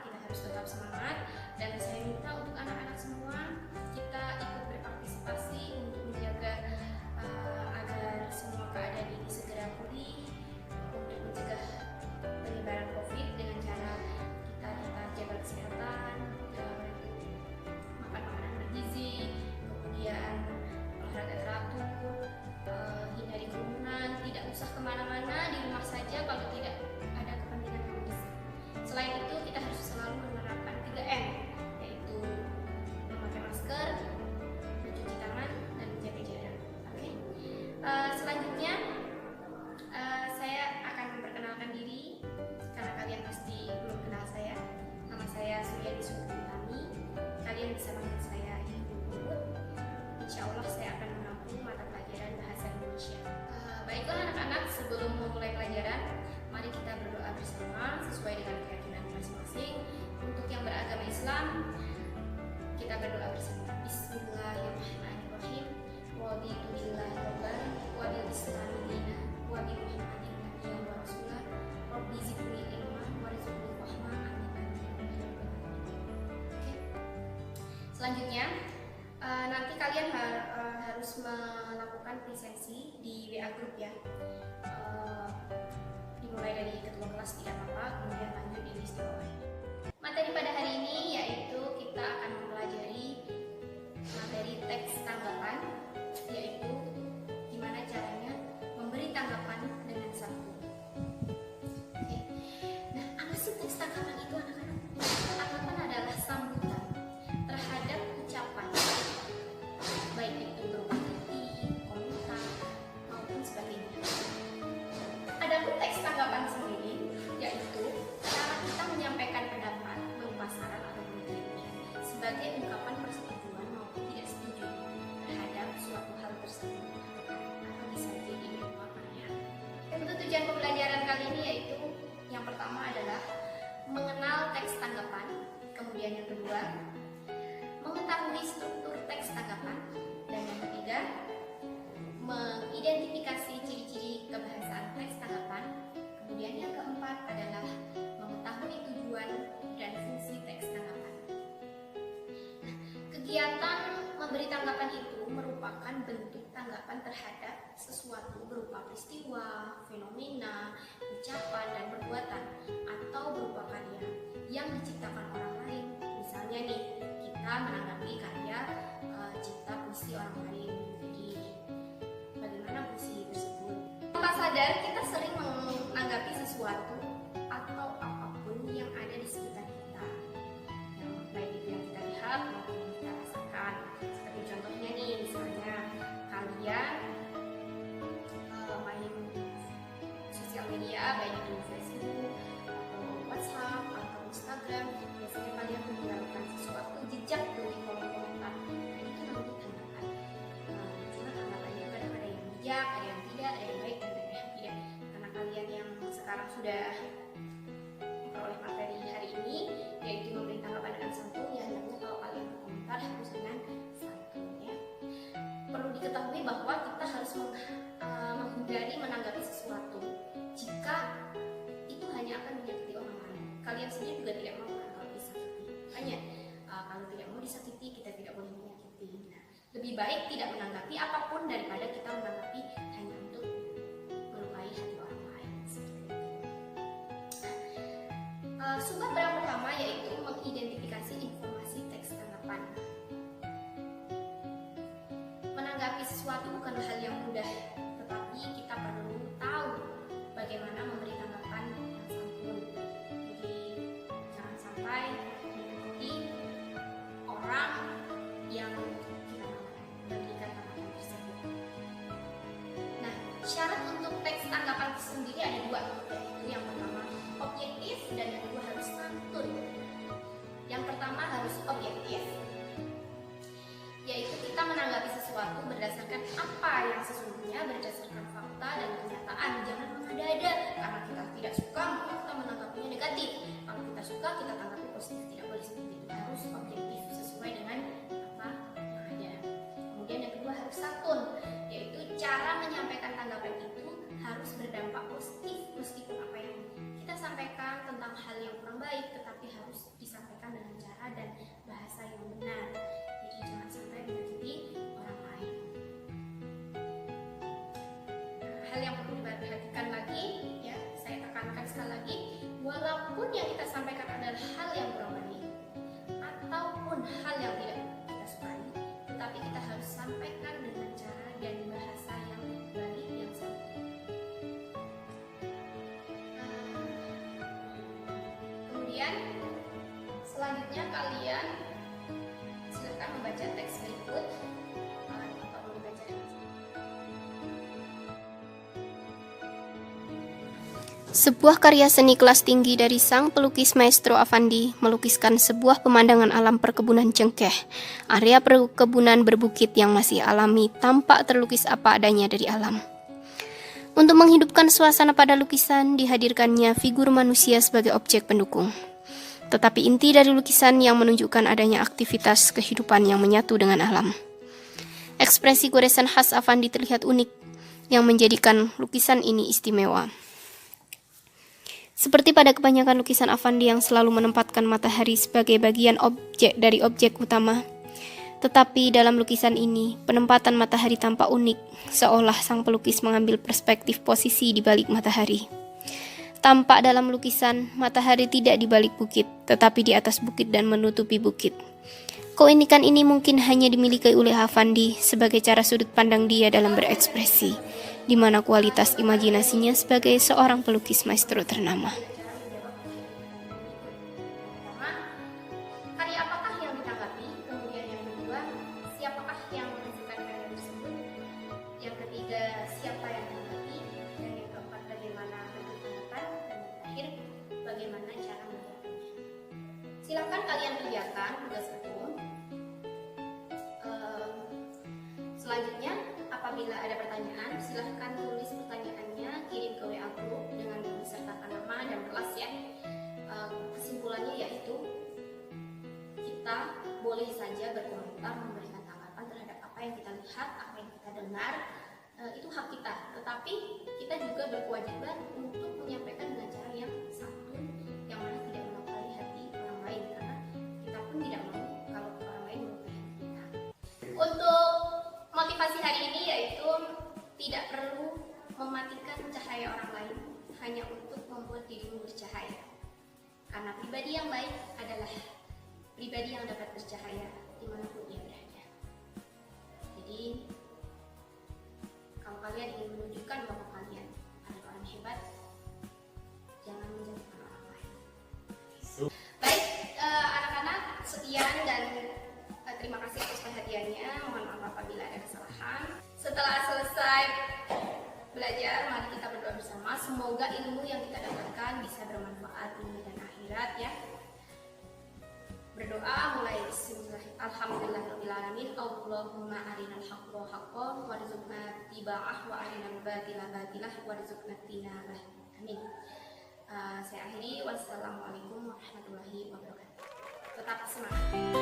kita harus tetap semangat. Dan saya minta untuk anak-anak semua kita ikut berpartisipasi untuk menjaga agar semua keadaan ini segera pulih, untuk mencegah penyebaran COVID dengan cara kita tetap jaga kesehatan, makan makanan bergizi, kemudian olahraga teratur, hindari kerumunan, tidak usah kemana-mana, di rumah saja kalau tidak ada kepentingan yang mendesak. Selain itu kita harus selalu menerapkan 3M, yaitu memakai masker, mencuci tangan, dan menjaga jarak. Oke. Selanjutnya saya akan memperkenalkan diri karena kalian pasti belum kenal saya. Nama saya Suryani Suntami. Kalian bisa panggil saya Ibu Puput. Insya Allah saya akan menempuh mata pelajaran bahasa Indonesia. Baiklah anak-anak, sebelum memulai pelajaran, mari kita berdoa bersama sesuai dengan keyakinan masing-masing. Untuk yang beragama Islam, kita berdoa bersama. Bismillahirrahmanirrahim. Raditu billahi rabban wa bil islami dinan wa bi Muhammadin nabiyyan wa rasulah. Rabbi zidni ilman warzuqni fahma. Amin. Oke. Selanjutnya, nanti kalian harus melakukan presensi di WA group ya. Dimulai dari ketua kelas tidak apa-apa, kemudian lanjut di list bawah. Materi pada hari ini yaitu kita akan mempelajari materi teks tanggapan, yaitu gimana caranya memberi tanggapan dengan santun. Oke. Nah, apa sih teks tanggapan itu anak-anak? Tanggapan adalah sambutan terhadap ucapan, baik itu berupa kritik, komentar, maupun sebagainya. Adapun teks tanggapan sendiri yaitu cara kita menyampaikan pendapat berupa saran atau kritik sebagai ungkapan persetujuan maupun tidak setuju terhadap suatu hal tersebut, atau bisa jadi berupa pertanyaan. Untuk tujuan pembelajaran kali ini yaitu yang pertama adalah mengenal teks tanggapan, kemudian yang kedua mengetahui struktur teks tanggapan, dan yang ketiga mengidentifikasi ciri-ciri kebahasaan teks tanggapan, kemudian yang keempat adalah mengetahui tujuan dan fungsi teks tanggapan. Nah, kegiatan memberi tanggapan itu merupakan bentuk tanggapan terhadap sesuatu berupa peristiwa, fenomena, ucapan, dan perbuatan, atau berupa karya yang diciptakan orang lain. Misalnya nih, kita menanggapi karya cipta puisi orang lain. Jadi, bagaimana puisi tersebut? Tanpa sadar, kita sering menanggapi sesuatu atau apapun yang ada di sekitar kita, yang baik itu yang kita lihat maupun yang kita rasakan. Seperti contohnya nih, misalnya kalian main sosial media, baik itu Facebook atau WhatsApp atau Instagram, biasanya kalian meninggalkan sesuatu jejak tuh di kolom komentar. Nah, itu namanya tanggapan. Cuma tanggapan itu kadang ada yang bijak, ada yang tidak, ada yang baik, dan ada yang tidak. Karena kalian yang sekarang sudah memperoleh materi hari ini, yaitu memberi tanggapan dengan santun, ya hendaknya kalau kalian berkomentar harus dengan santun ya. Perlu diketahui bahwa kita harus menghindari menanggapi sesuatu jika itu hanya akan menyakiti orang lain. Kalian sendiri juga tidak mau kan kalau disakiti. Makanya kalau tidak mau disakiti, kita tidak boleh menyakiti. Nah, lebih baik tidak menanggapi apapun daripada kita menanggapi hanya untuk melukai hati orang lain. Seperti itu. Sumber yang pertama yaitu mengidentifikasi informasi teks tanggapan. Menanggapi sesuatu bukan hal yang mudah, tetapi kita perlu tahu bagaimana memberi tanggapan yang santun. Jadi jangan sampai menyakiti orang yang kita memberikan tanggapan tersebut. Nah, syarat untuk teks tanggapan sendiri ada dua, yaitu yang pertama objektif dan yang kedua harus santun. Yang pertama harus objektif, yaitu kita menanggapi sesuatu berdasarkan apa yang sesungguhnya, berdasarkan fakta dan kenyataan. Jangan mengada-ada karena kita tidak suka maka kita menanggapinya negatif. Kalau kita suka kita tanggapi positif, tidak boleh seperti itu. Harus objektif sesuai dengan apa yang ada. Kemudian yang kedua harus santun, yaitu cara menyampaikan tanggapan itu harus berdampak positif meskipun apa yang kita sampaikan tentang hal yang kurang baik, tetapi harus disampaikan dengan cara dan bahasa yang benar. Jadi jangan sampai menyakiti orang lain. Hal yang perlu diperhatikan lagi, ya, saya tekankan sekali lagi, walaupun yang kita sampaikan adalah hal yang kurang baik ataupun hal yang tidak kita sukai, tetapi kita harus sampaikan dengan cara dan bahasa yang baik, yang sopan. Kemudian selanjutnya kalian silakan membaca teks berikut. Sebuah karya seni kelas tinggi dari sang pelukis Maestro Affandi melukiskan sebuah pemandangan alam perkebunan cengkeh. Area perkebunan berbukit yang masih alami tampak terlukis apa adanya dari alam. Untuk menghidupkan suasana pada lukisan, dihadirkannya figur manusia sebagai objek pendukung. Tetapi inti dari lukisan yang menunjukkan adanya aktivitas kehidupan yang menyatu dengan alam. Ekspresi goresan khas Affandi terlihat unik, yang menjadikan lukisan ini istimewa. Seperti pada kebanyakan lukisan Affandi yang selalu menempatkan matahari sebagai bagian objek dari objek utama. Tetapi dalam lukisan ini, penempatan matahari tampak unik, seolah sang pelukis mengambil perspektif posisi di balik matahari. Tampak dalam lukisan, matahari tidak di balik bukit, tetapi di atas bukit dan menutupi bukit. Keunikan ini mungkin hanya dimiliki oleh Affandi sebagai cara sudut pandang dia dalam berekspresi, di mana kualitas imajinasinya sebagai seorang pelukis maestro ternama. Karya apakah yang ditanggapi? Kemudian yang kedua, siapakah yang menghasilkan karya tersebut? Yang ketiga, siapa yang ditanggapi? Dan yang keempat, bagaimana bentuk tanggapan? Dan yang terakhir, bagaimana cara menanggapinya? Silakan kalian kerjakan tugas itu. Selanjutnya, apabila ada pertanyaan, silahkan tulis pertanyaannya, kirim ke WA group dengan mensertakan nama dan kelas ya. Kesimpulannya yaitu, kita boleh saja berkomentar, memberikan tanggapan terhadap apa yang kita lihat, apa yang kita dengar, itu hak kita. Tetapi kita juga berkewajiban untuk menyampaikan dengan cara yang santun, yang mana tidak melukai hati orang lain, karena kita pun tidak mau kalau orang lain melukai hati kita. Untuk motivasi hari ini yaitu tidak perlu mematikan cahaya orang lain hanya untuk membuat dirimu bercahaya. Karena pribadi yang baik adalah pribadi yang dapat bercahaya dimanapun ia berada. Jadi, kalau kalian ingin menunjukkan bahwa kalian adalah orang hebat, jangan menjatuhkan orang lain. Baik, anak-anak, sekian dan terima kasih atas perhatiannya. Mohon maaf apabila ada kesalahan. Setelah selesai belajar, mari kita berdoa bersama. Semoga ilmu yang kita dapatkan bisa bermanfaat dunia dan akhirat ya. Berdoa mulai bismillah. Alhamdulillahirobbilalamin. Allahumma arinal haqqa haqqan warzuqna tiba'ah wa arinal batila batilah warzuqna tinabah. Amin. Saya akhiri. Wassalamualaikum warahmatullahi wabarakatuh. Tetap semangat.